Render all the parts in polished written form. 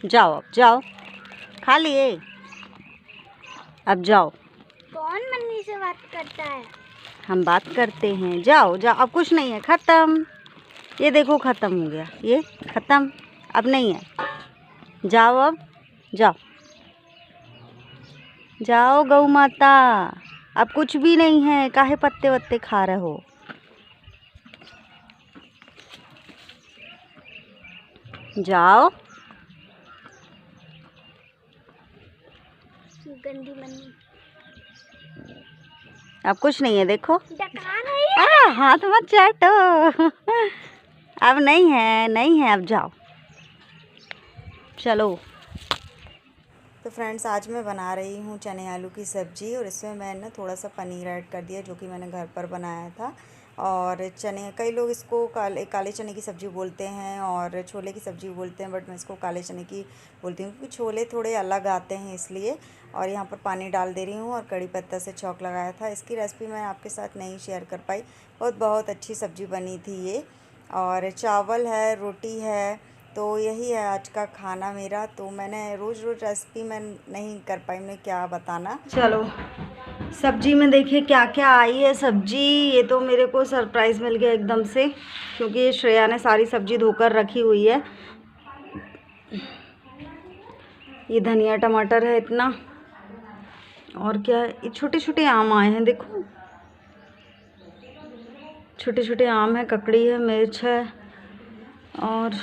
जाओ अब जाओ, खा लिए, अब जाओ। कौन मम्मी से बात करता है? हम बात करते हैं, जाओ जाओ, अब कुछ नहीं है, ख़त्म। ये देखो ख़त्म हो गया, ये ख़त्म, अब नहीं है। जाओ अब, जाओ जाओ गौ माता, अब कुछ भी नहीं है, काहे पत्ते वत्ते खा रहे हो। जाओ। गंदी मम्मी। अब कुछ नहीं है, देखो। डकार है। हाथ मत चाटो। अब नहीं है, नहीं है, अब जाओ, चलो। तो फ्रेंड्स, आज मैं बना रही हूँ चने आलू की सब्ज़ी, और इसमें मैंने थोड़ा सा पनीर ऐड कर दिया जो कि मैंने घर पर बनाया था। और चने, कई लोग इसको काले चने की सब्ज़ी बोलते हैं और छोले की सब्ज़ी बोलते हैं, बट मैं इसको काले चने की बोलती हूँ क्योंकि छोले थोड़े अलग आते हैं इसलिए। और यहाँ पर पानी डाल दे रही हूँ और कड़ी पत्ता से छौंक लगाया था। इसकी रेसिपी मैं आपके साथ नहीं शेयर कर पाई, बहुत अच्छी सब्ज़ी बनी थी ये। और चावल है, रोटी है, तो यही है आज का खाना मेरा। तो मैंने रोज़ रेसिपी मैं नहीं कर पाई, मैं क्या बताना। चलो, सब्जी में देखिए क्या क्या आई है सब्जी। ये तो मेरे को सरप्राइज़ मिल गया एकदम से, क्योंकि श्रेया ने सारी सब्जी धोकर रखी हुई है। ये धनिया टमाटर है इतना, और क्या है, ये छोटे छोटे आम आए हैं, देखो छोटे छोटे आम है, ककड़ी है, मिर्च है, और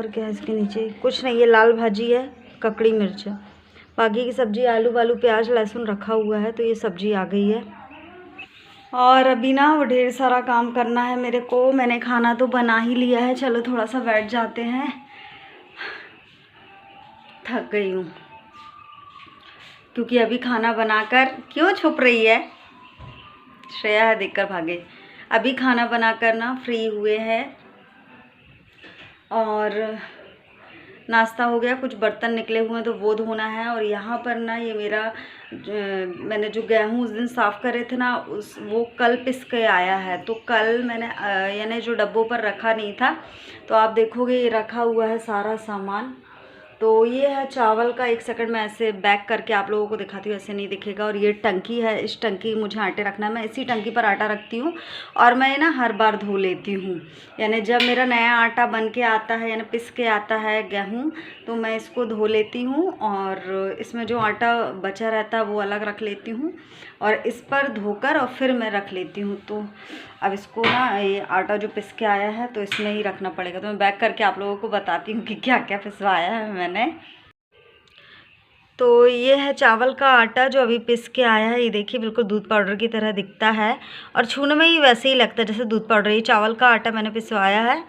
क्या है इसके नीचे, कुछ नहीं, ये लाल भाजी है, ककड़ी मिर्च है। बाकी की सब्ज़ी आलू वालू प्याज लहसुन रखा हुआ है, तो ये सब्ज़ी आ गई है। और अभी ना वो ढेर सारा काम करना है मेरे को। मैंने खाना तो बना ही लिया है, चलो थोड़ा सा बैठ जाते हैं, थक गई हूँ। क्योंकि अभी खाना बनाकर, क्यों छुप रही है श्रेया, है देखकर भागे। अभी खाना बनाकर ना फ्री हुए हैं, और नाश्ता हो गया, कुछ बर्तन निकले हुए हैं तो वो धोना है। और यहाँ पर ना ये मेरा मैंने जो गेहूँ उस दिन साफ़ करे थे ना, वो कल पिस के आया है। तो कल मैंने यानी जो डब्बों पर रखा नहीं था, तो आप देखोगे ये रखा हुआ है सारा सामान। तो ये है चावल का, एक सेकंड में ऐसे बैक करके आप लोगों को दिखाती हूँ, ऐसे नहीं दिखेगा। और ये टंकी है, इस टंकी मुझे आटे रखना है, मैं इसी टंकी पर आटा रखती हूँ। और मैं ना हर बार धो लेती हूँ, यानी जब मेरा नया आटा बन के आता है, यानी पिस के आता है गेहूँ, तो मैं इसको धो लेती हूँ। और इसमें जो आटा बचा रहता है वो अलग रख लेती हूँ, और इस पर धोकर और फिर मैं रख लेती हूँ। तो अब इसको ना, ये आटा जो पिस के आया है तो इसमें ही रखना पड़ेगा। तो मैं बैक करके आप लोगों को बताती हूँ कि क्या क्या पिसवाया है मैंने। तो ये है चावल का आटा जो अभी पिस के आया है। ये देखिए बिल्कुल दूध पाउडर की तरह दिखता है, और छूने में ही वैसे ही लगता है जैसे दूध पाउडर। ये चावल का आटा मैंने पिसवाया है।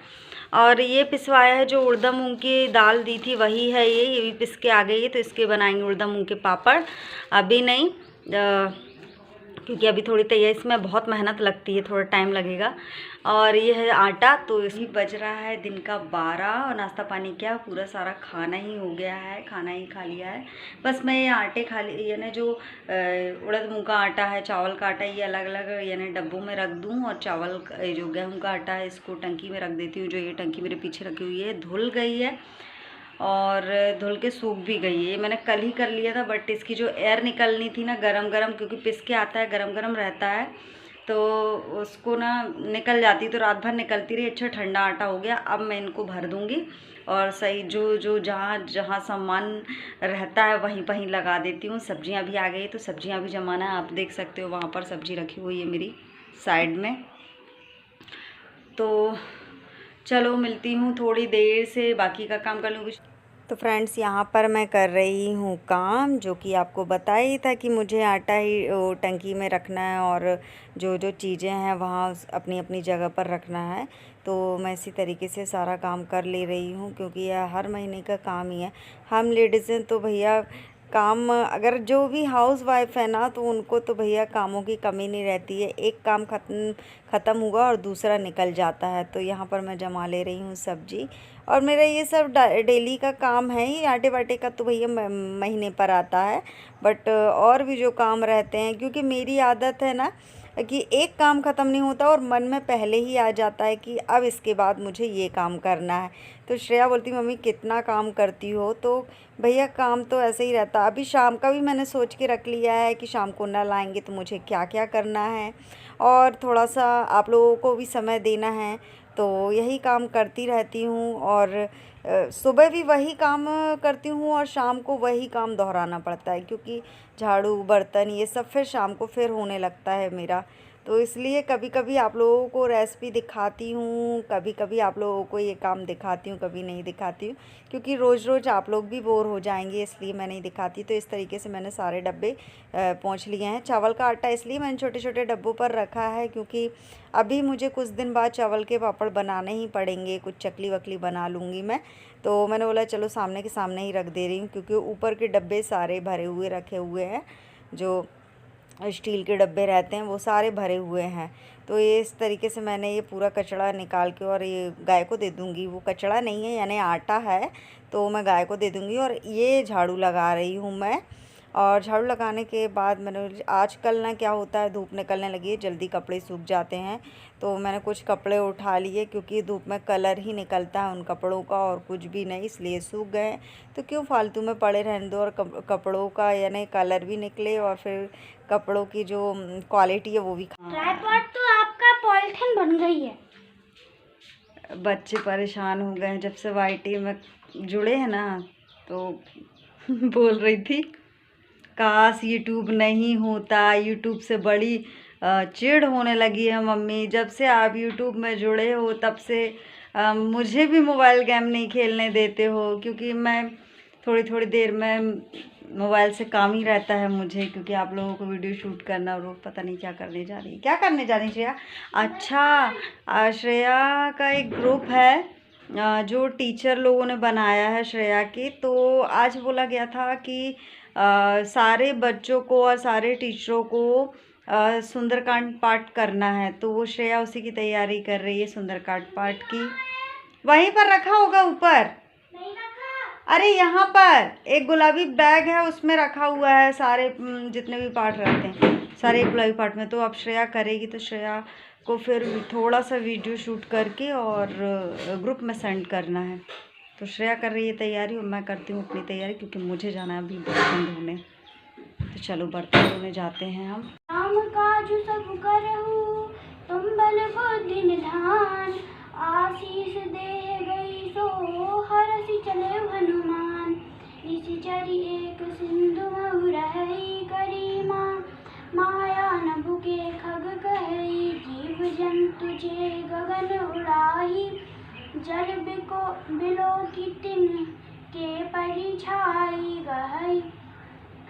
और ये पिसवाया है जो उड़दा मूंग की दाल दी थी, वही है ये भी पिस के आ गई है। तो इसके बनाएंगे उड़दा मूंग के पापड़, अभी नहीं, क्योंकि अभी थोड़ी तैयारी, इसमें बहुत मेहनत लगती है, थोड़ा टाइम लगेगा। और ये है आटा। तो इसी बज रहा है दिन का 12, और नाश्ता पानी क्या, पूरा सारा खाना ही हो गया है, खाना ही खा लिया है। बस मैं ये आटे खा ली, यानी जो उड़द मूंग का आटा है, चावल का आटा, ये अलग अलग यानी डब्बों में रख दूँ, और चावल जो गेहूँ का आटा है इसको टंकी में रख देती हूँ। जो ये टंकी मेरे पीछे रखी हुई है, धुल गई है और धुल के सूख भी गई है। ये मैंने कल ही कर लिया था, बट इसकी जो एयर निकलनी थी ना गरम गरम, क्योंकि पिस के आता है गरम गरम रहता है, तो उसको ना निकल जाती, तो रात भर निकलती रही। अच्छा ठंडा आटा हो गया। अब मैं इनको भर दूँगी, और सही जो जहाँ जहाँ सामान रहता है वहीं वहीं लगा देती हूँ। सब्जियाँ भी आ गई, तो सब्जियाँ भी जमाना है। आप देख सकते हो वहाँ पर सब्जी रखी हुई है मेरी साइड में। तो चलो मिलती हूँ थोड़ी देर से, बाकी का काम कर लूँगी। तो फ्रेंड्स, यहाँ पर मैं कर रही हूँ काम, जो कि आपको बताया ही था कि मुझे आटा ही टंकी में रखना है, और जो जो चीज़ें हैं वहाँ अपनी अपनी जगह पर रखना है। तो मैं इसी तरीके से सारा काम कर ले रही हूँ, क्योंकि यह हर महीने का काम ही है। हम लेडीज़ हैं तो भैया काम, अगर जो भी हाउस वाइफ है ना, तो उनको तो भैया कामों की कमी नहीं रहती है। एक काम ख़त्म हुआ और दूसरा निकल जाता है। तो यहाँ पर मैं जमा ले रही हूँ सब्जी, और मेरा ये सब डेली का काम है ही। आटे वाटे का तो भैया महीने पर आता है, बट और भी जो काम रहते हैं, क्योंकि मेरी आदत है ना, कि एक काम ख़त्म नहीं होता और मन में पहले ही आ जाता है कि अब इसके बाद मुझे ये काम करना है। तो श्रेया बोलती मम्मी कितना काम करती हो, तो भैया काम तो ऐसे ही रहता। अभी शाम का भी मैंने सोच के रख लिया है कि शाम को नल आएंगे तो मुझे क्या क्या करना है और थोड़ा सा आप लोगों को भी समय देना है, तो यही काम करती रहती हूँ। और सुबह भी वही काम करती हूँ और शाम को वही काम दोहराना पड़ता है, क्योंकि झाड़ू बर्तन ये सब फिर शाम को फिर होने लगता है मेरा। तो इसलिए कभी कभी आप लोगों को रेसिपी दिखाती हूँ, कभी कभी आप लोगों को ये काम दिखाती हूँ, कभी नहीं दिखाती हूँ, क्योंकि रोज़ रोज़ आप लोग भी बोर हो जाएंगे, इसलिए मैं नहीं दिखाती। तो इस तरीके से मैंने सारे डब्बे पोंछ लिए हैं। चावल का आटा इसलिए मैंने छोटे छोटे डब्बों पर रखा है क्योंकि अभी मुझे कुछ दिन बाद चावल के पापड़ बनाने ही पड़ेंगे, कुछ चकली वकली बना लूँगी मैं। तो मैंने बोला चलो सामने के सामने ही रख दे रही हूँ, क्योंकि ऊपर के डब्बे सारे भरे हुए रखे हुए हैं, जो स्टील के डब्बे रहते हैं वो सारे भरे हुए हैं। तो ये इस तरीके से मैंने ये पूरा कचड़ा निकाल के और ये गाय को दे दूँगी। वो कचड़ा नहीं है यानी आटा है, तो मैं गाय को दे दूँगी। और ये झाड़ू लगा रही हूँ मैं। और झाड़ू लगाने के बाद मैंने आजकल ना क्या होता है, धूप निकलने लगी है, जल्दी कपड़े सूख जाते हैं, तो मैंने कुछ कपड़े उठा लिए क्योंकि धूप में कलर ही निकलता है उन कपड़ों का और कुछ भी नहीं, इसलिए सूख गए। तो क्यों फालतू में पड़े रहने दो और कपड़ों का यानी कलर भी निकले और फिर कपड़ों की जो क्वालिटी है वो भी। ट्राइपॉड तो आपका पॉलिथीन बन गई है। बच्चे परेशान हो गए हैं जब से वाईटी में जुड़े हैं ना, तो बोल रही थी काश यूट्यूब नहीं होता, यूट्यूब से बड़ी चिढ़ होने लगी है मम्मी, जब से आप यूट्यूब में जुड़े हो तब से मुझे भी मोबाइल गेम नहीं खेलने देते हो, क्योंकि मैं थोड़ी थोड़ी देर में मोबाइल से काम ही रहता है मुझे, क्योंकि आप लोगों को वीडियो शूट करना और पता नहीं क्या करने जा रही है। क्या करने जा रही है श्रेया? अच्छा, श्रेया का एक ग्रुप है जो टीचर लोगों ने बनाया है श्रेया के। तो आज बोला गया था कि सारे बच्चों को और सारे टीचरों को सुंदरकांड पाठ करना है, तो वो श्रेया उसी की तैयारी कर रही है सुंदरकांड पाठ की। वहीं पर रखा होगा ऊपर, नहीं रखा। अरे यहाँ पर एक गुलाबी बैग है, उसमें रखा हुआ है सारे जितने भी पाठ रहते हैं सारे गुलाबी पाठ में। तो अब श्रेया करेगी, तो श्रेया को फिर थोड़ा सा वीडियो शूट करके और ग्रुप में सेंड करना है। तो श्रेया कर रही है तैयारी और मैं करती हूँ अपनी तैयारी, क्योंकि मुझे जाना है अभी बर्तन धोने। तो चलो बर्तन धोने जाते हैं हम। काम काज सब करहु तुम बल बुद्धि निधान, आशीष दे गई सो हरसि चले हनुमान, ऋषि चरी एक सिंधु महु रही करी माँ, माया न भुके खग कही जीव जंतु जे गगन उड़ाही, जल बिलो की तिन के परिछाई गहई,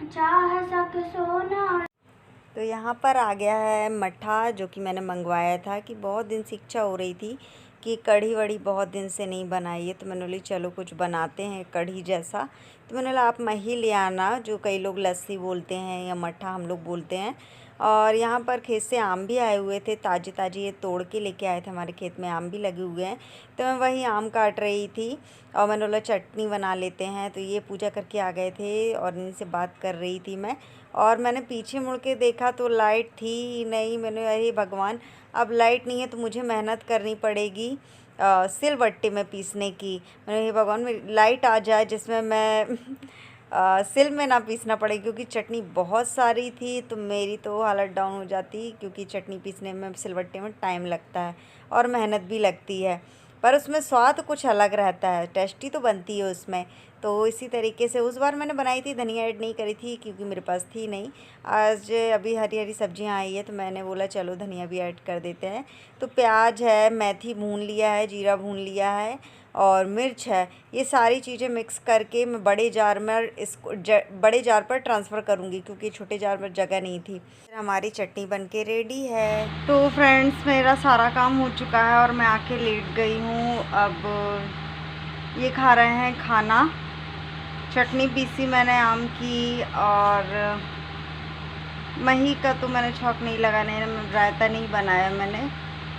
चाह सक सोना। तो यहाँ पर आ गया है मट्ठा, जो कि मैंने मंगवाया था कि बहुत दिन से इच्छा हो रही थी कि कढ़ी वड़ी बहुत दिन से नहीं बनाई है, तो मैंने बोली चलो कुछ बनाते हैं कढ़ी जैसा। तो मैंने बोला आप मही ले आना, जो कई लोग लस्सी बोलते हैं या मट्ठा हम लोग बोलते हैं। और यहाँ पर खेत से आम भी आए हुए थे, ताज़े ताज़े ये तोड़ के लेके आए थे, हमारे खेत में आम भी लगे हुए हैं। तो मैं वही आम काट रही थी और मैंने बोला चटनी बना लेते हैं। तो ये पूजा करके आ गए थे और इनसे बात कर रही थी मैं, और मैंने पीछे मुड़ के देखा तो लाइट थी ही नहीं। मैंने अरे भगवान, अब लाइट नहीं है तो मुझे मेहनत करनी पड़ेगी सिलबट्टे में पीसने की। मैंने हे भगवान मेरी लाइट आ जाए जिसमें मैं सिल में ना पीसना पड़े, क्योंकि चटनी बहुत सारी थी तो मेरी तो हालत डाउन हो जाती, क्योंकि चटनी पीसने में सिलबट्टे में टाइम लगता है और मेहनत भी लगती है, पर उसमें स्वाद कुछ अलग रहता है, टेस्टी तो बनती है उसमें। तो इसी तरीके से उस बार मैंने बनाई थी, धनिया ऐड नहीं करी थी क्योंकि मेरे पास थी नहीं। आज अभी हरी हरी सब्जियां आई है तो मैंने बोला चलो धनिया भी ऐड कर देते हैं। तो प्याज है, मेथी भून लिया है, जीरा भून लिया है और मिर्च है, ये सारी चीज़ें मिक्स करके मैं बड़े जार में इसको बड़े जार पर ट्रांसफ़र करूँगी, क्योंकि छोटे जार में जगह नहीं थी। फिर हमारी चटनी बनके रेडी है। तो फ्रेंड्स मेरा सारा काम हो चुका है और मैं आके लेट गई हूँ। अब ये खा रहे हैं खाना। चटनी पीसी मैंने आम की, और मही का तो मैंने छौंक नहीं लगाने, रायता नहीं बनाया मैंने।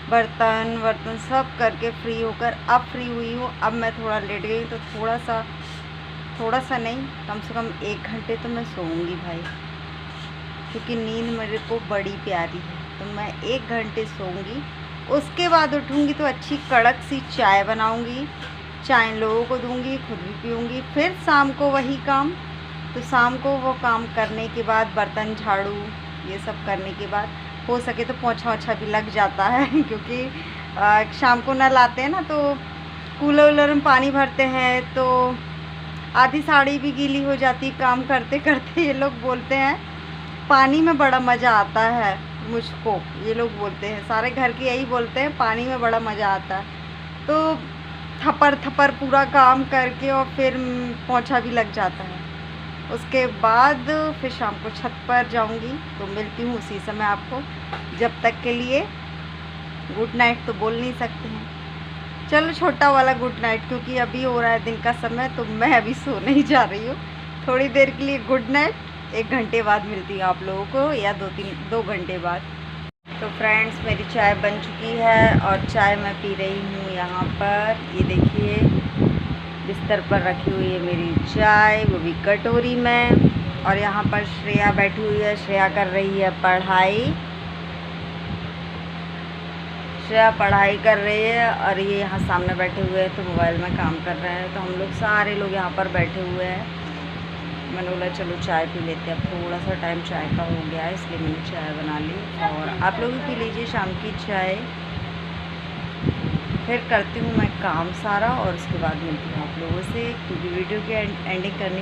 बर्तन सब करके फ्री होकर अब फ्री हुई हूँ। अब मैं थोड़ा लेट गई, तो थोड़ा सा नहीं, कम से कम 1 घंटे तो मैं सोऊंगी भाई, क्योंकि नींद मेरे को बड़ी प्यारी है। तो मैं 1 घंटे सोऊंगी, उसके बाद उठूंगी तो अच्छी कड़क सी चाय बनाऊंगी, चाय लोगों को दूंगी, खुद भी पीऊंगी। फिर शाम को वही काम, तो शाम को वो काम करने के बाद बर्तन झाड़ू ये सब करने के बाद हो सके तो पोंछा ओछा भी लग जाता है क्योंकि शाम को नल आते हैं ना, तो कूलर वूलर में पानी भरते हैं तो आधी साड़ी भी गीली हो जाती काम करते करते। ये लोग बोलते हैं पानी में बड़ा मज़ा आता है मुझको, ये लोग बोलते हैं, सारे घर के यही बोलते हैं पानी में बड़ा मज़ा आता है। तो थप्पड़ थप्पड़ पूरा काम करके और फिर पोंछा भी लग जाता है। उसके बाद फिर शाम को छत पर जाऊंगी, तो मिलती हूँ उसी समय आपको। जब तक के लिए गुड नाइट तो बोल नहीं सकते हैं, चलो छोटा वाला गुड नाइट, क्योंकि अभी हो रहा है दिन का समय, तो मैं अभी सोने ही जा रही हूँ। थोड़ी देर के लिए गुड नाइट, 1 घंटे बाद मिलती हूँ आप लोगों को, या 2 घंटे बाद। तो फ्रेंड्स मेरी चाय बन चुकी है और चाय मैं पी रही हूँ यहाँ पर। ये देखिए बिस्तर पर रखी हुई है मेरी चाय, वो भी कटोरी में। और यहाँ पर श्रेया बैठी हुई है, श्रेया कर रही है पढ़ाई, श्रेया पढ़ाई कर रही है और ये यहाँ सामने बैठे हुए हैं तो मोबाइल में काम कर रहे हैं। तो हम लोग सारे लोग यहाँ पर बैठे हुए हैं। मैंने बोला चलो चाय पी लेते हैं, अब थोड़ा सा टाइम चाय का हो गया है इसलिए मैंने चाय बना ली, और आप लोग भी पी लीजिए शाम की चाय। फिर करती हूँ मैं काम सारा और उसके बाद मिलती हूँ आप लोगों से, क्योंकि वीडियो की एंडिंग करनी